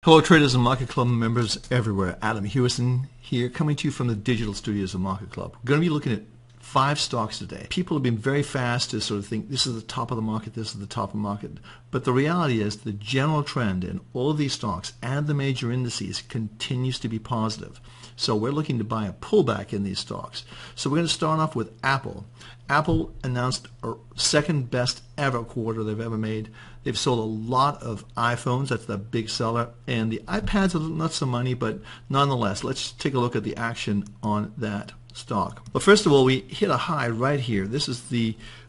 Hello traders and Market Club members everywhere. Adam Hewison here, coming to you from the digital studios of Market Club. We're going to be looking at 5 stocks today. People have been very fast to sort of think this is the top of the market, this is the top of the market. But the reality is the general trend in all of these stocks and the major indices continues to be positive. So we're looking to buy a pullback in these stocks. So we're going to start off with Apple. Apple announced a second best ever quarter they've ever made. They've sold a lot of iPhones, that's the big seller, and the iPads are not so money, but nonetheless, let's take a look at the action on that stock. Well, first of all, we hit a high right here. This is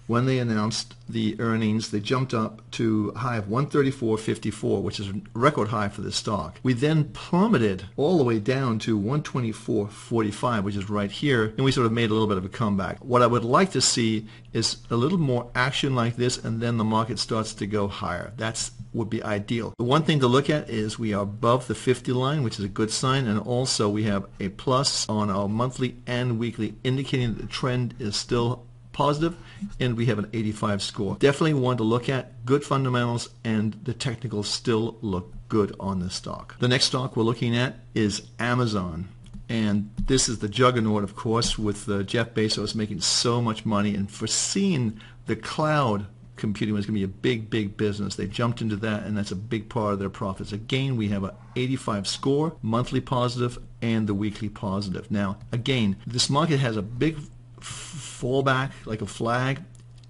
when they announced the earnings, they jumped up to a high of 134.54, which is a record high for this stock. We then plummeted all the way down to 124.45, which is right here, and we sort of made a little bit of a comeback. What I would like to see is a little more action like this, and then the market starts to go higher. That would be ideal. The one thing to look at is we are above the 50 line, which is a good sign, and also we have a plus on our monthly and weekly, indicating that the trend is still positive, and we have an 85 score. Definitely one to look at. Good fundamentals, and the technicals still look good on this stock. The next stock we're looking at is Amazon, and this is the juggernaut, of course, with Jeff Bezos making so much money and foreseeing the cloud computing was going to be a big business. They jumped into that, and that's a big part of their profits. Again, we have an 85 score, monthly positive, and the weekly positive. Now, again, this market has a big fallback like a flag.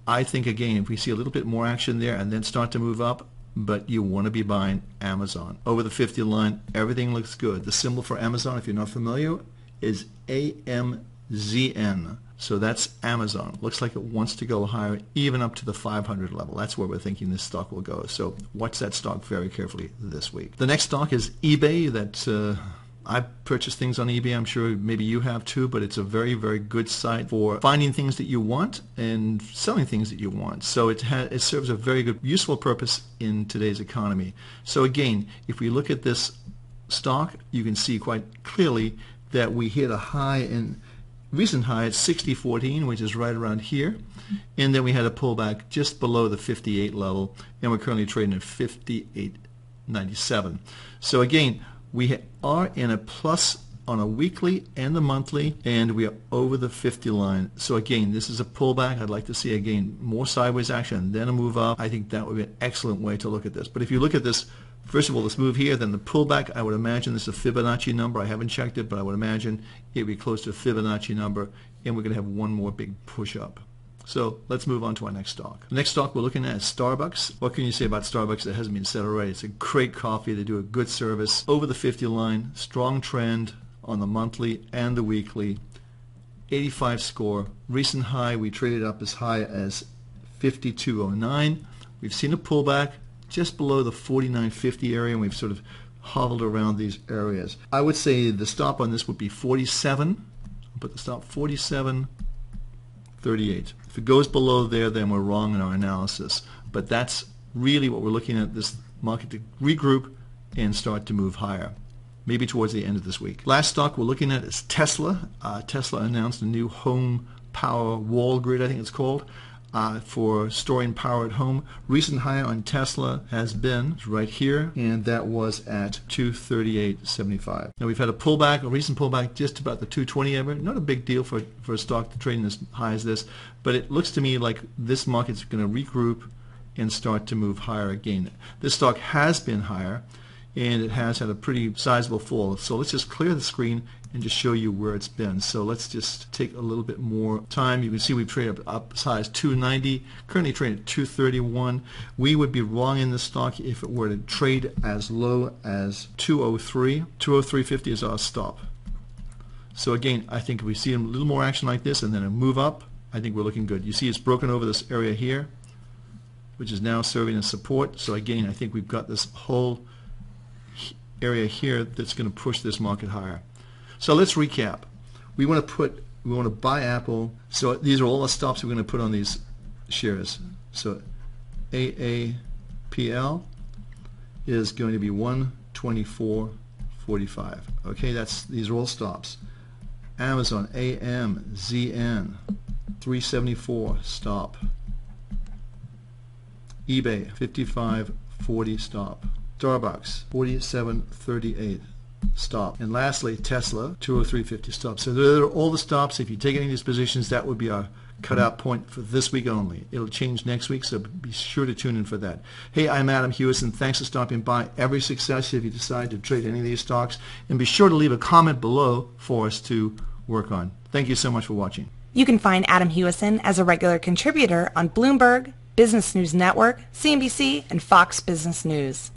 I think, again, if we see a little bit more action there and then start to move up, but you want to be buying Amazon. Over the 50 line, everything looks good. The symbol for Amazon, if you're not familiar, is AMZN. So that's Amazon. Looks like it wants to go higher, even up to the 500 level. That's where we're thinking this stock will go. So watch that stock very carefully this week. The next stock is eBay. That I purchase things on eBay. I'm sure maybe you have too, but it's a very good site for finding things that you want and selling things that you want. So it serves a very good, useful purpose in today's economy. So again, if we look at this stock, you can see quite clearly that we hit a high in recent high at 60.14, which is right around here, and then we had a pullback just below the 58 level, and we're currently trading at 58.97. So again, we are in a plus on a weekly and the monthly, and we are over the 50 line. So again, this is a pullback. I'd like to see, again, more sideways action, then a move up. I think that would be an excellent way to look at this. But if you look at this, first of all, this move here, then the pullback, I would imagine this is a Fibonacci number. I haven't checked it, but I would imagine it would be close to a Fibonacci number, and we're going to have one more big push up. So let's move on to our next stock. The next stock we're looking at is Starbucks. What can you say about Starbucks that hasn't been said already? It's a great coffee. They do a good service. Over the 50 line, strong trend on the monthly and the weekly. 85 score. Recent high, we traded up as high as 52.09. We've seen a pullback just below the 49.50 area, and we've sort of hovered around these areas. I would say the stop on this would be 47. I'll put the stop 47.38. If it goes below there, then we're wrong in our analysis. But that's really what we're looking at, this market to regroup and start to move higher, maybe towards the end of this week. Last stock we're looking at is Tesla. Tesla announced a new home power wall grid, I think it's called, for storing power at home. Recent high on Tesla has been right here, and that was at 238.75. Now we've had a pullback, a recent pullback just about the 220 average. Not a big deal for a stock to trade as high as this, but it looks to me like this market's going to regroup and start to move higher again. This stock has been higher, and it has had a pretty sizable fall. So let's just clear the screen and just show you where it's been. So let's just take a little bit more time. You can see we've traded up as high as 290, currently trading at 231. We would be wrong in this stock if it were to trade as low as 203. 203.50 is our stop. So again, I think if we see a little more action like this and then a move up, I think we're looking good. You see it's broken over this area here, which is now serving as support. So again, I think we've got this whole area here that's going to push this market higher. So let's recap. We want to buy Apple. So these are all the stops we're going to put on these shares. So AAPL is going to be 124.45. Okay, these are all stops. Amazon AMZN 374 stop. eBay 55.40 stop. Starbucks, 47.38. Stop. And lastly, Tesla, 203.50 stop. So there are all the stops. If you take any of these positions, that would be our cutout point for this week only. It'll change next week, so be sure to tune in for that. Hey, I'm Adam Hewison. Thanks for stopping by. Every success if you decide to trade any of these stocks. And be sure to leave a comment below for us to work on. Thank you so much for watching. You can find Adam Hewison as a regular contributor on Bloomberg, Business News Network, CNBC, and Fox Business News.